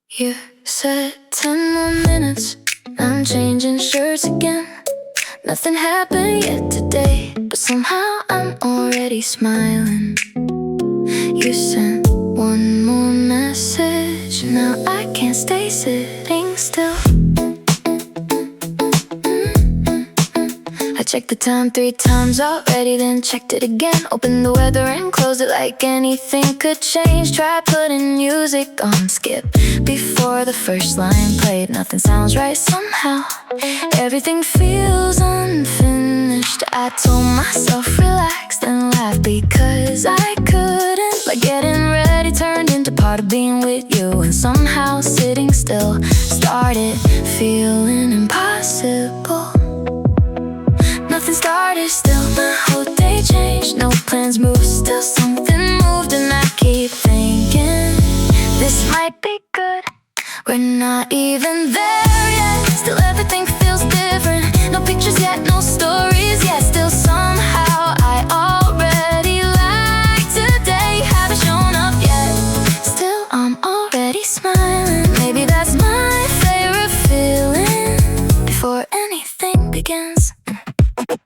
You said 10 more minutes, I'm changing shirts again. Nothing happened yet today, but somehow I'm already smiling. You sent one more message, now I can't stay sitting still. I checked the time 3 times already, then checked it again. Opened the weather and closed it like anything could change. Tried putting music on skip before the first line played. Nothing sounds right somehow, everything feels unfinished. I told myself relax and laugh because I couldn't. Like getting ready turned into part of being with you, and somehow sitting still started feeling impossible. Nothing started still, my whole day changed. No plans moved, still something moved. And I keep thinking, this might be good. We're not even there yet, still everything feels different. No pictures yet, no stories yet. Still somehow I already like today. Haven't shown up yet, still I'm already smiling. Maybe that's my favorite feeling before anything begins.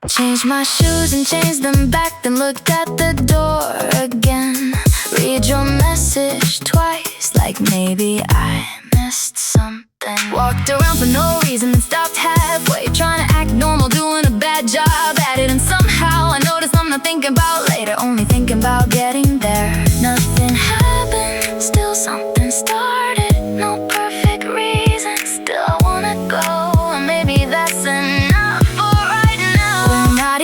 Changed my shoes and changed them back, then looked at the door again. Read your message twice, like maybe I missed something. Walked around for no reason, then stopped halfway, trying to act normal, doing a bad job at it. And somehow I noticed I'm not thinking about later, only thinking about getting there. Nothing happened, still something started. No perfect reason, still I wanna go, and maybe that's enough.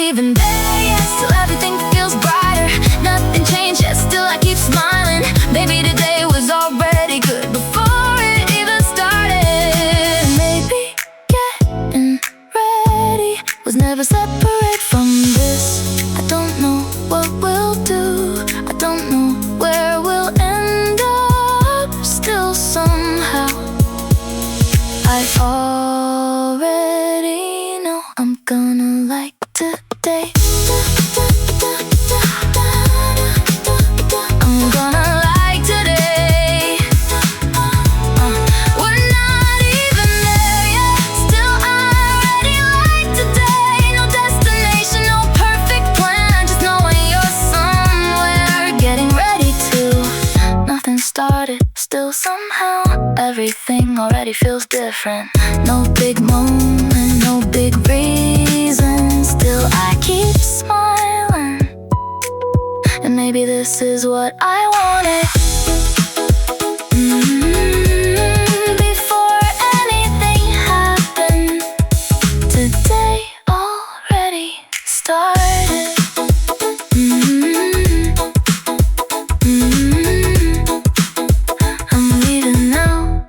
Even there yet, still everything feels brighter. Nothing changed yet, still I keep smiling. Maybe today was already good before it even started. Maybe getting ready was never separate from this. I don't know what we'll do, I don't know where we'll end up. Still somehow I already know I'm gonna like today. I'm gonna like today. We're not even there yet, still I already like today. No destination, no perfect plan, just knowing you're somewhere, getting ready to. Nothing started, still somehow everything already feels different. No big moment, no big reason, still I keep smiling. And maybe this is what I wanted. Before anything happened, today already started. I'm leaving now.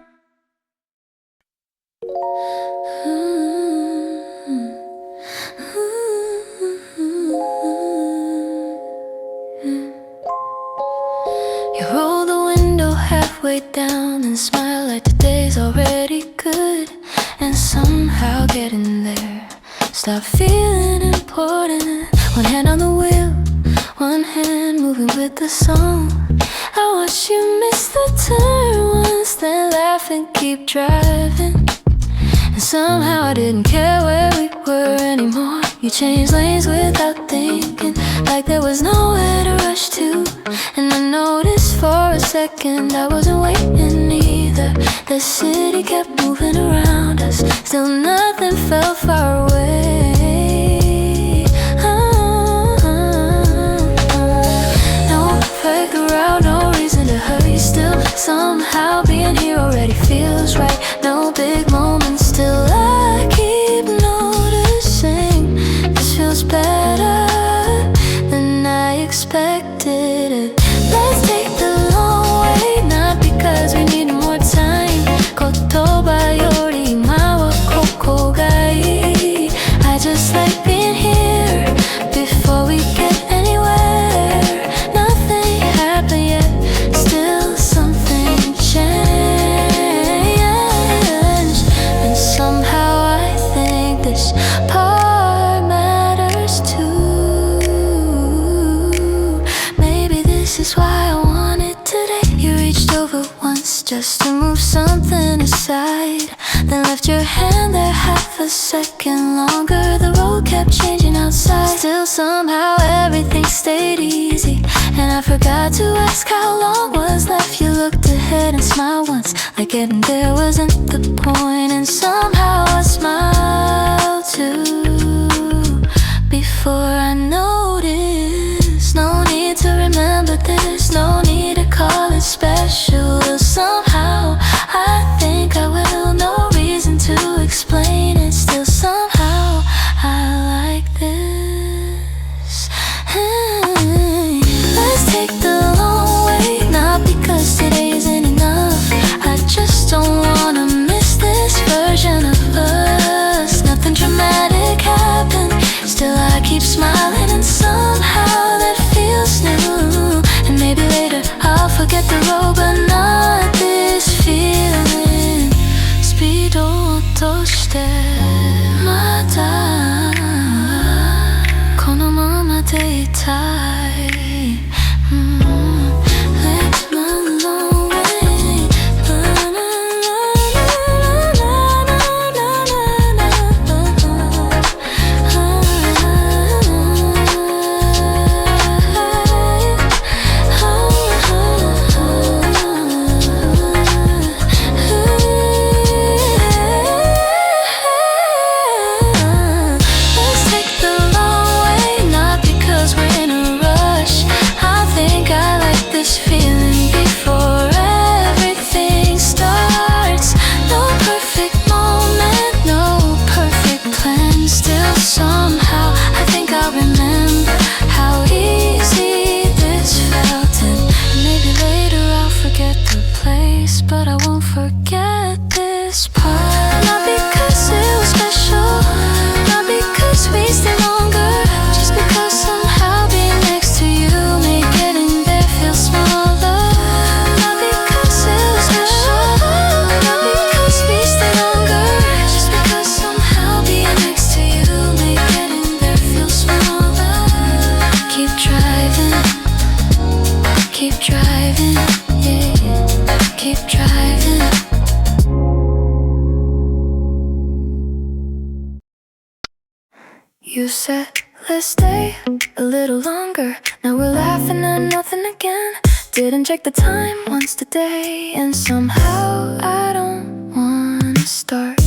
You roll the window halfway down and smile like today's already good. And somehow getting there, stop feeling important. One hand on the wheel, one hand moving with the song. I watch you miss the turn once, then laugh and keep driving. And somehow I didn't care where we were anymore. You changed lanes without thinking, like there was nowhere to rush to. And I noticed for a second I wasn't waiting either. The city kept moving around us, still nothing felt far away. No perfect route, no reason to hurry. Still somehow being here already feels right. No big moments, still I keep noticing this feels better than I expected it. Let's take the long way, not because we need more time. Kotoba yori ima wa koko ga ii. I just like being here before we get anywhere. Nothing happened yet, still something changed. moved something aside, then left your hand there half a second longer. The road kept changing outside, still somehow everything stayed easy. And I forgot to ask how long was left. You looked ahead and smiled once, like getting there wasn't the point. And somehow I smiled too, before I noticed. No need to remember this, no need to call it special. Somehow I think I will, no reason to explain it. Still somehow I like this. Let's take the long way, not because today isn't enough. I just don't wanna miss this version of us. Nothing dramatic happened, still I keep smiling, and somehow that feels new. And maybe later I'll forget the road, but not this feeling. Speedを落としてまだこのままでいたい。Live my long way. Let's take the long way, not because we're in a rush. I think I like this feeling before everything starts. No perfect moment, no perfect plan. Still somehow I think I remember how easy this felt. And maybe later I'll forget the place, but I won't forget this part. Not because it was special, not because we stay longer, just because somehow being next to you made getting there feel smaller. Not because it was special, not because we stay longer, just because somehow being next to you made getting there feel smaller. Keep driving, yeah, keep driving. You said, let's stay a little longer. Now we're laughing at nothing again. Didn't check the time once today, and somehow I don't wanna start.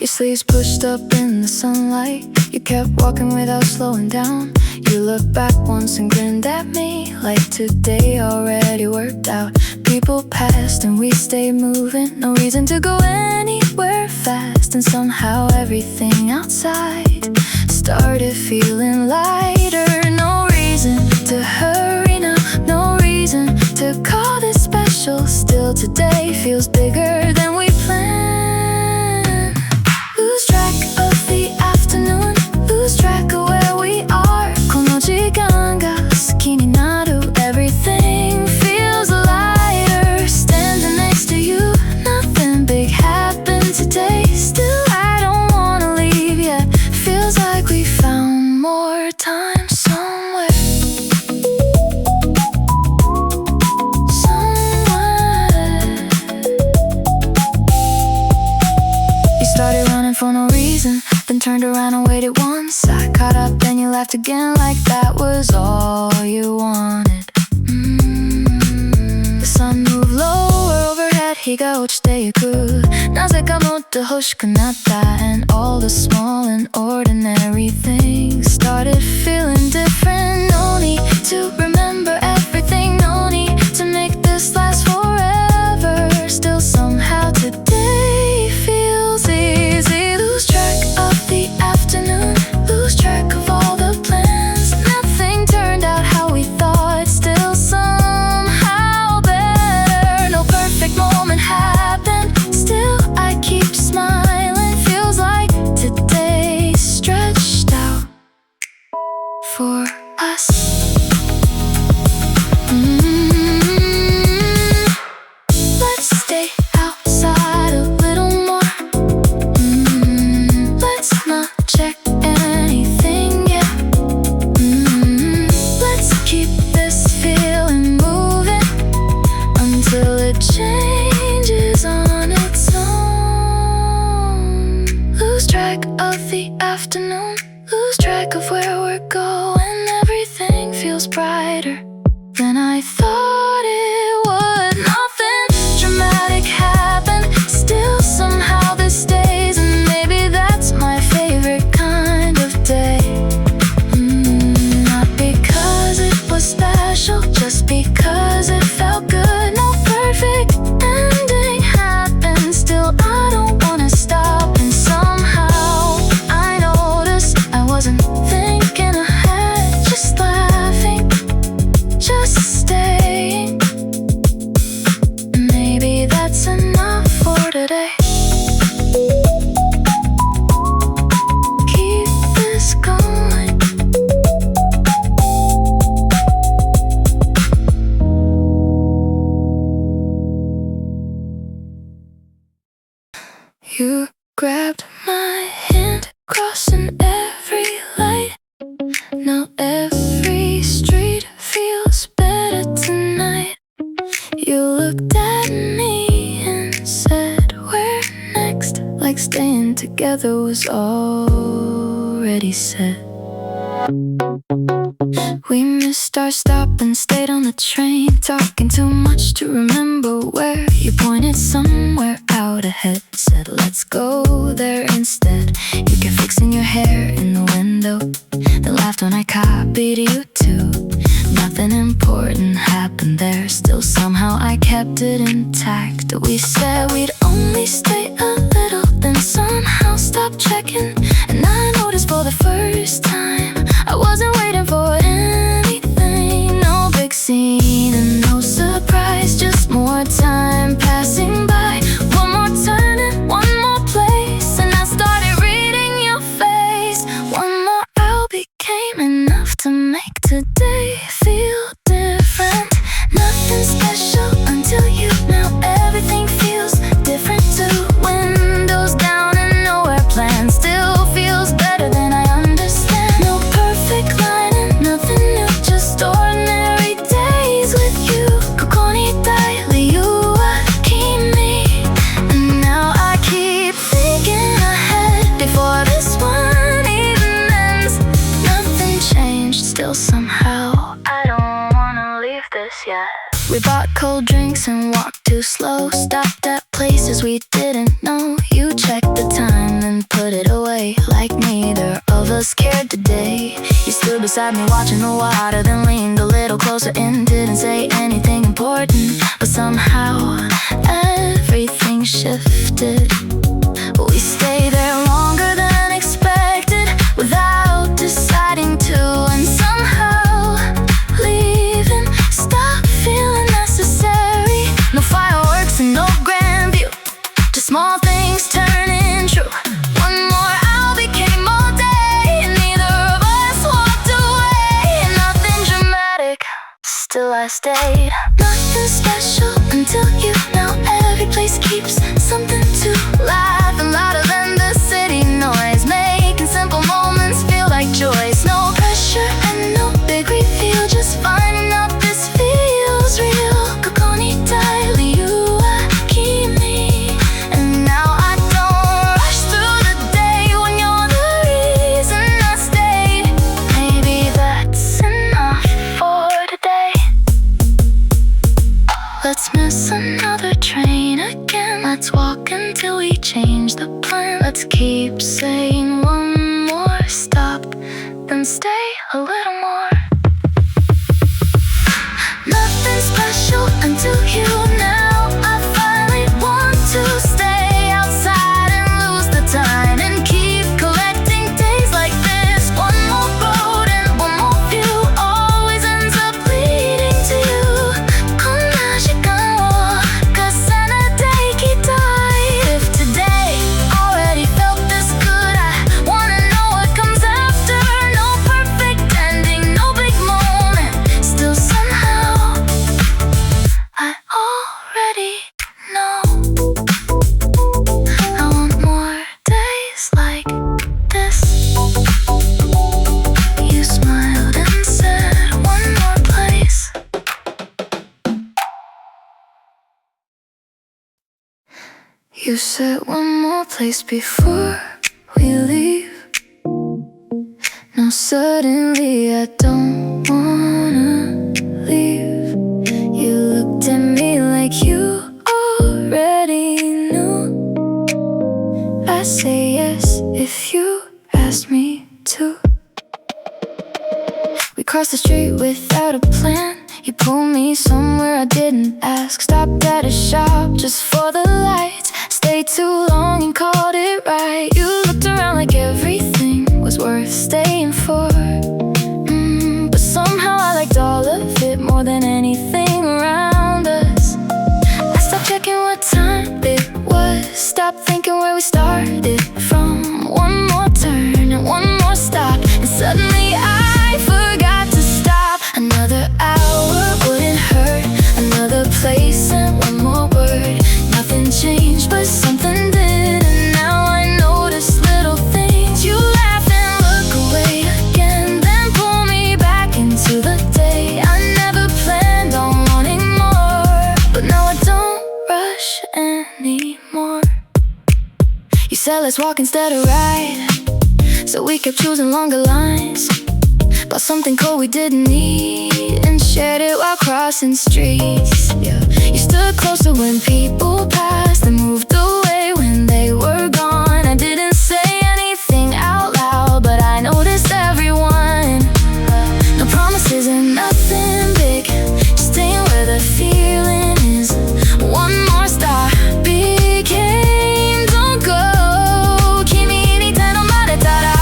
Your sleeves pushed up in the sunlight. You kept walking without slowing down. You looked back once and grinned at me, like today already worked out. People passed and we stayed moving, no reason to go anywhere fast. And somehow everything outside started feeling lighter. No reason to hurry now, no reason to call this special. Still today feels bigger than we planned. Lose track of the afternoon, lose track of where we are. この時間が好きになる。Everything feels lighter standing next to you. Nothing big happened today. Still I don't wanna leave yet. Feels like we found more time somewhere. You started running for no reason, then turned around and waited once. I caught up, then you laughed again like that was all you wanted. The sun moved lower overhead, 日が落ちてゆく。なぜかもっと欲しくなった。And all the small and ordinary things started feeling different. No need to remember everything, no need to make this last forever. Still somehow today feels easy. Lose track of the afternoon, lose track of all the plans. Nothing turned out how we thought. Still somehow better. No perfect moment happened. Still I keep smiling. Feels like today stretched out. track of where we're going. Everything feels brighter than I thought it would. Nothing dramatic happened, still somehow this stays. And maybe that's my favorite kind of day. Not because it was special, just because it felt good. No perfect ending happened, still I don't wanna stop. And somehow I noticed I wasn't thinking ahead, just laughing, just staying. Maybe that's enough for today. Keep this going. You grabbed my hand, crossing every light. Now every street feels better tonight. You looked at me and said, "Where next?" Like staying together was already set. We missed our stop and stayed on the train, talking too much to remember where. You pointed somewhere out ahead, said let's go there instead. You kept fixing your hair in the window, then laughed when I copied you too. Nothing important happened there, still somehow I kept it intact. We said we'd only stay a little, then somehow stopped checking. And I noticed for the first time I wasn't waiting for anything. No big scene and no surprise, just more time passing by. One more turn and one more place, and I started reading your face. One more hour became enough to make today feel different. Nothing special until you, now everything feels different too. Windows down and nowhere planned, still feels better than I understand. No perfect line and nothing new, just ordinary days with you. ここにいたい理由は君。And now I keep thinking ahead before this one even ends. Nothing changed, still somehow I don't wanna leave this yet. We bought cold drinks and walked too slow, stopped at places we didn't know. You checked the time and put it away, like neither of us cared today. You stood beside me watching the water, then leaned a little closer and didn't say anything important. But somehow everything shifted. We stayed there longer than expected, without deciding to. And somehow leaving stopped feeling necessary. No fireworks and no grand view, just small things turning true. One more hour became all day, and neither of us walked away. Nothing dramatic, still I stayed. Nothing special until you, now every place keeps something to laugh. And louder than the city noise, making simple moments feel like joys. No pressure and no big reveal, just finding out this feels real. ここにいたい理由は君。And now I don't rush through the day when you're the reason I stayed. Maybe that's enough for today. Let's miss another train again. Let's walk until we change the plan. Let's keep saying one more stop, then stay a little more. Nothing special until you, now I finally want to stay outside and lose the time and keep collecting days like this. One more road and one more view always ends up leading to you. こんな時間を重ねていきたい。If today already felt this good, I wanna know what comes after. No perfect ending, no big moment, still somehow I already know. I want more days like this. You smiled and said one more place. You said one more place before we leave. Now suddenly I don't wanna leave. You looked at me like you already knew. I say yes if you ask me to. We crossed the street without a plan. You pulled me somewhere I didn't ask. Stopped at a shop just for the lights. Stayed too long and called it right. You looked around like everything was worth staying for. But somehow I liked all of it more than anything around us. I stopped checking what time it was. Stopped thinking where we started from. One more turn and one more stop, and suddenly I forgot to stop. Another hour wouldn't hurt. Another place and one more word. Nothing changed but something did. And now I notice little things. You laugh and look away again, then pull me back into the day. I never planned on wanting more, but now I don't rush anymore. You said let's walk instead of ride, so we kept choosing longer lines. Bought something cold we didn't need and shared it while crossing streets. Yeah. You stood closer when people passed and moved away when they were gone. I didn't say anything out loud, but I noticed everyone. No promises and nothing big, just staying where the feeling is. One more stop became don't go. Kimi ni tenomaretara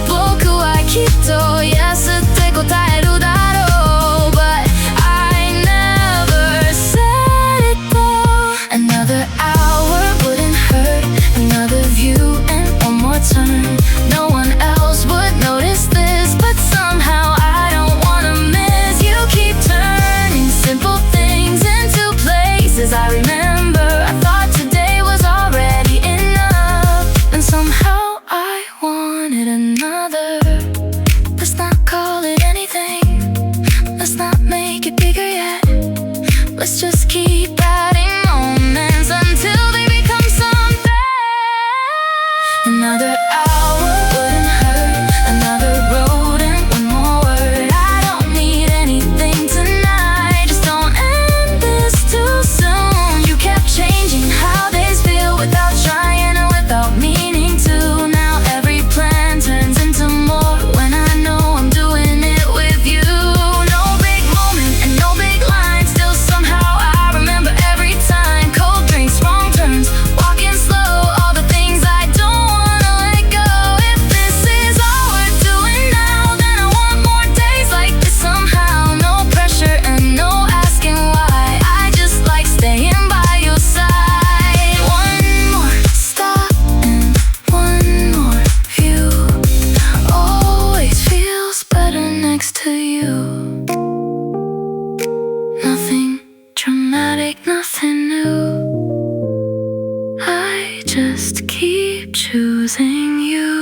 boku wa kitto yasute kotaeru daro. But I never said it though. Another hour wouldn't hurt. Another view and one more turn. No one else would notice this, but somehow I don't wanna miss. You keep turning simple things into places I remember. I thought today was already enough, and somehow I wanted another. Let's not call it anything. Let's not make it bigger yet. Let's just keep adding moments until they become something. Another hour wouldn't hurt. Another road and one more word. I don't need anything tonight. Just don't end this too soon. You kept changing how days feel without trying or without meaning to. Now every plan turns into more when I know I'm doing it with you. No big moment and no big line. Still somehow I remember every time. Cold drinks, wrong turns, walking slow. All the things I don't wanna let go. If this is all we're doing now, then I want more days like this somehow. No pressure and no asking why. I just like staying by your side. One more stop and one more view. Always feels better next to you. Nothing dramatic, nothing new. I just keep choosing you.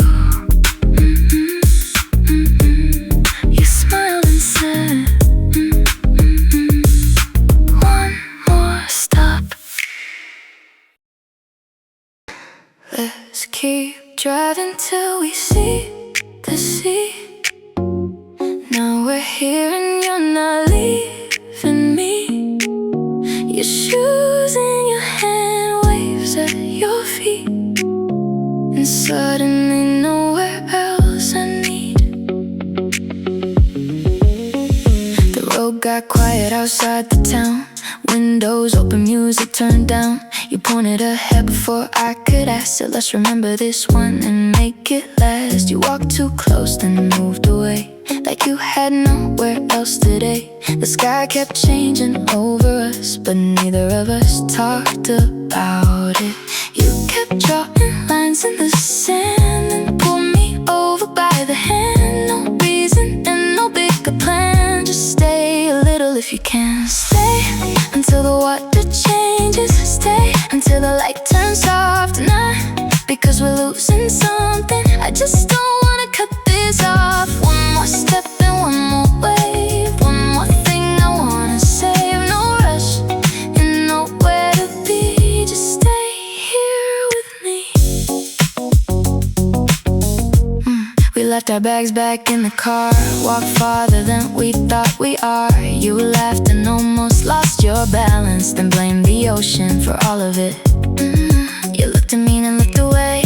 You smiled and said, one more stop. Let's keep driving till we see the sea. Now we're here and you're not leaving me. Your shoes in your hand, waves at your feet, and suddenly nowhere else I need. The road got quiet outside the town. Windows open, music turned down. You pointed ahead before I could ask. So let's remember this one and make it last. You walked too close, then moved away like you had nowhere else today. The sky kept changing over us, but neither of us talked about it. You kept drawing lines in the sand and pulled me over by the hand. No reason and no bigger plan. Just stay a little if you can. Stay until the water changes. Stay until the light turns soft. Not because we're losing something. I just don't wanna cut this off. One more step and one more wave. One more thing I wanna save. No rush and nowhere to be. Just stay here with me. We left left our bags back in the car. Walked farther than we thought we are. You laughed and almost lost your balance, then blamed the ocean for all of it. You looked at me and looked away.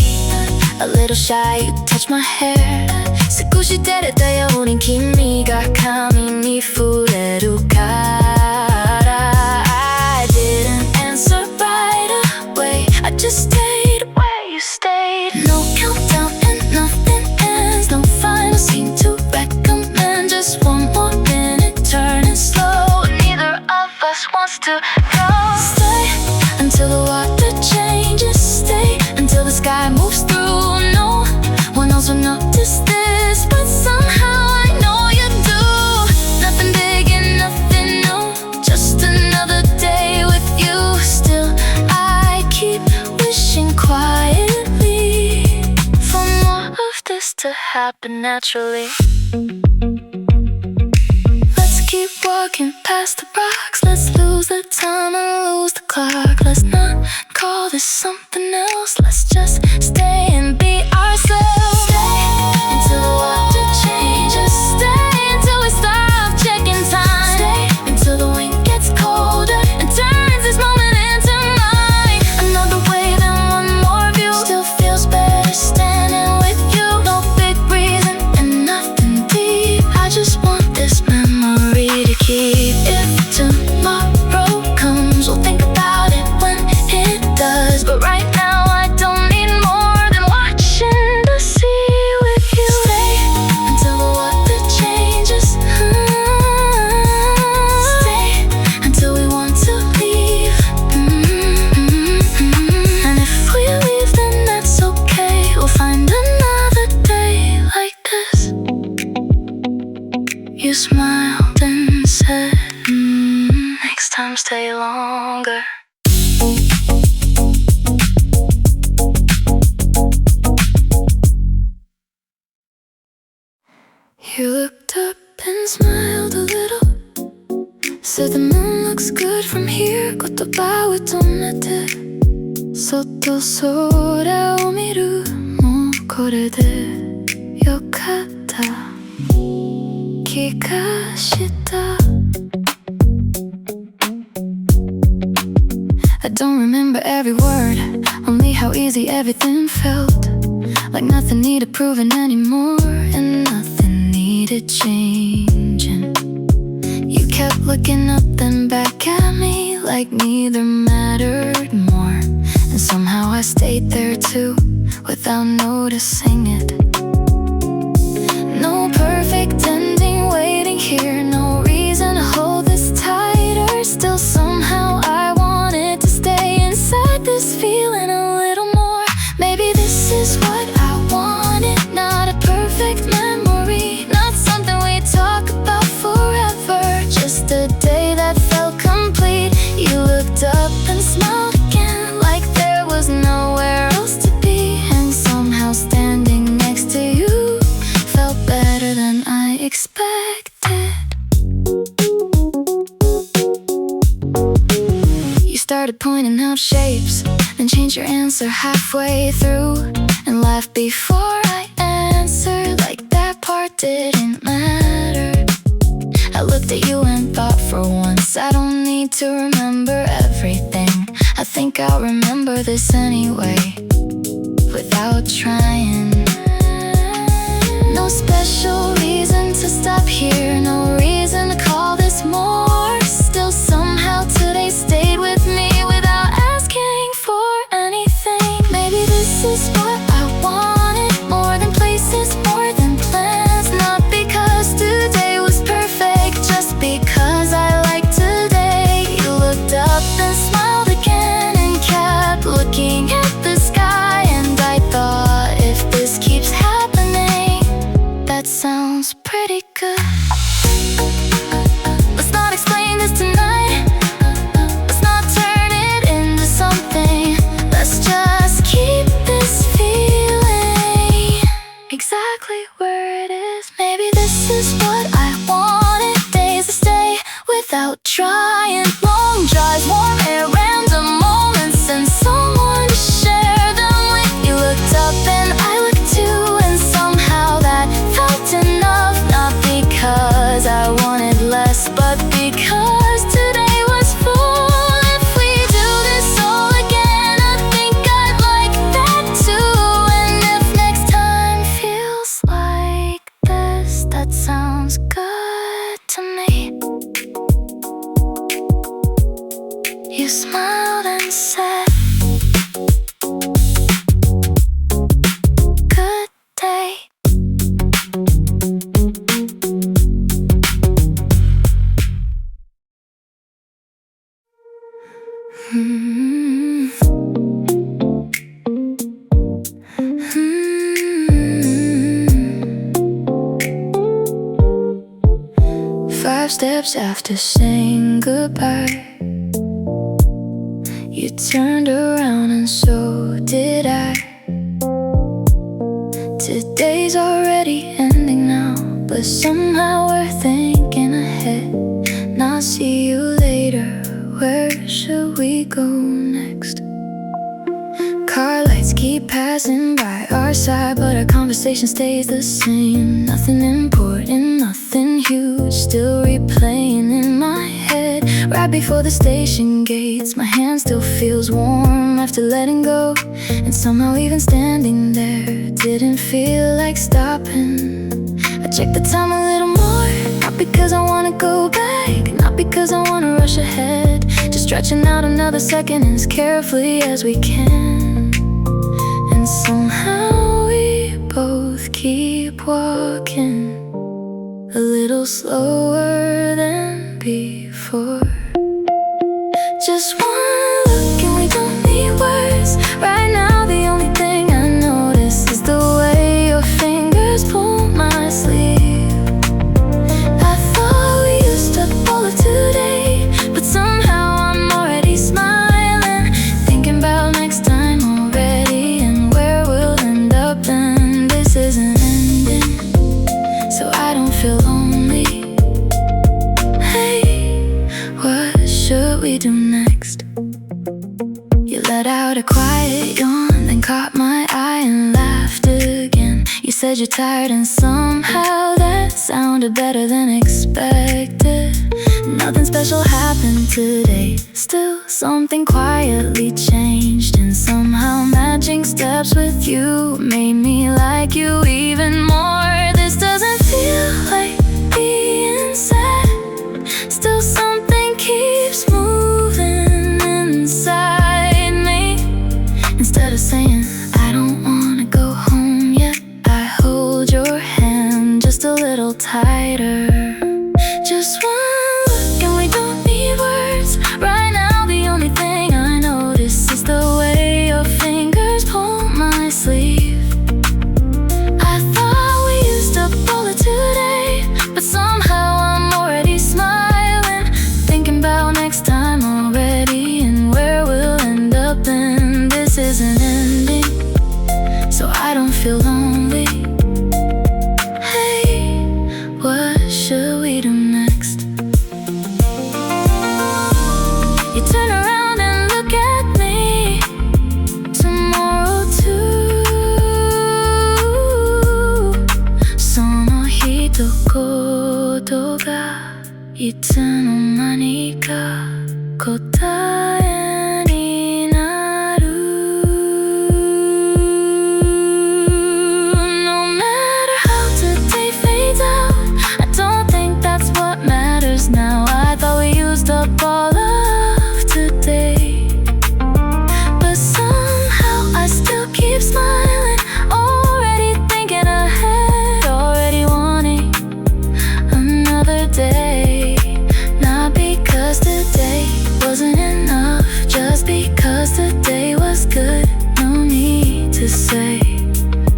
A little shy, you touched my hair. 少し照れたように君が髪に触れるから I didn't answer right away. I just stayed where you stayed. No countdown and nothing ends. No final scene to recommend. Just one more minute, turning slow. Neither of us wants to go. Stay until the water changes. Stay until the sky moves through. No one else will notice this, but somehow I know you do. Nothing big and nothing new, just another day with you. Still, I keep wishing quietly for more of this to happen naturally. Let's keep walking past the rocks. Let's lose the time and lose the clock. Let's not call this something else. Let's just stay and be ourselves. Stay until the water changes. Stay until we stop checking time. Stay until the wind gets colder and turns this moment into mine. Another wave and one more view. Still feels better standing with you. No big reason and nothing deep. I just want this memory to keep. If tomorrow comes, we'll think about it when it does. But right now I don't need more than watching the sea with you. Stay until the water changes. Stay until we want to leave. And if we leave, then that's okay. We'll find another day like this. You smiled and said, next time stay longer. You looked up and smiled a little. Said the moon looks good from here. 言葉を止めてそっと空を見る。もうこれでよかった気がした。I don't remember every word, only how easy everything felt. Like nothing needed proving anymore, and nothing needed changing. You kept looking up then back at me, like neither mattered more. And somehow I stayed there too, without noticing it. No perfect ending waiting here, no reason to hold this tighter. Still somehow I wanted to stay inside this feeling a little more. Maybe this is what I wanted, not a perfect memory, not something we talk about forever, just a day that felt complete. You looked up and smiled again, like there was nowhere else to be. And somehow standing next to you felt better than I expected. You started pointing out shapes, then changed your answer halfway through, and laughed before I answered, like that part didn't matter. I looked at you and thought for once I don't need to remember everything. I think I'll remember this anyway, without trying. No special reason to stop here, no reason to call this more. Still somehow today stayed with me without asking for anything. Maybe this is what I wanted, more than places, more than plans. Not because today was perfect, just because I like today. You looked up and smiled again and kept looking at the sky. And I thought, if this keeps happening, that sounds pretty good. Let's not explain this tonight. Let's not turn it into something. Let's just keep this feeling exactly where it is. Maybe this is what I wanted. Days to stay without trying. Long drives, warm air, random moments, and someone to share them with. You looked up and I looked too, and somehow that 5 steps after saying goodbye. You turned around and so did I. Today's already ending now, but somehow we're thinking ahead. Now see you later, where should we go next? Car lights keep passing by our side, but our conversation stays the same. Nothing important, nothing huge, still replaying in my head. Right before the station gates, my hand still feels warm after letting go. And somehow even standing there didn't feel like stopping. I check the time a little more, not because I wanna go back, not because I wanna rush ahead, just stretching out another second as carefully as we can. And somehow we both keep walking a little slower than before. Just one look and we don't need words. Right now the only thing I notice is the way your fingers pull my sleeve. I thought we used up all of today, but somehow I'm already smiling, thinking about next time already and where we'll end up. And this isn't ending, so I don't feel lonely. Hey, what should we do next? You let out a quiet yawn, then caught my eye and laughed again. You said you're tired and somehow that sounded better than expected. Nothing special happened today, still something quietly changed. And somehow matching steps with you made me like you even more. This doesn't feel like being sad, still something keeps moving inside me. Instead of saying I don't wanna go home yet, I hold your hand just a little tighter. Just one look and we don't need words. Right now the only thing I notice is the way your fingers pull my sleeve. I thought we used up all of today, but somehow I'm already smiling, thinking about next time already and where we'll end up. And this isn't ending, so I don't feel lonely. Hey, what should we do next? You turn around and look at me. Tomorrow too. その一言がいつの間にか答えになる。No matter how today fades out, I don't think that's what matters now. I thought we used up all of today, but somehow I still keep smiling, already thinking ahead, already wanting another day. Not because today wasn't enough, just because today was good. No need to say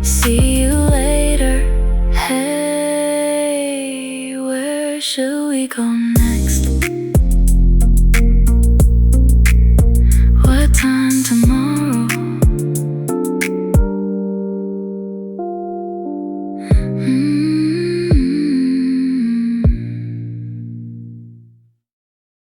see you later. Hey, where should we go next?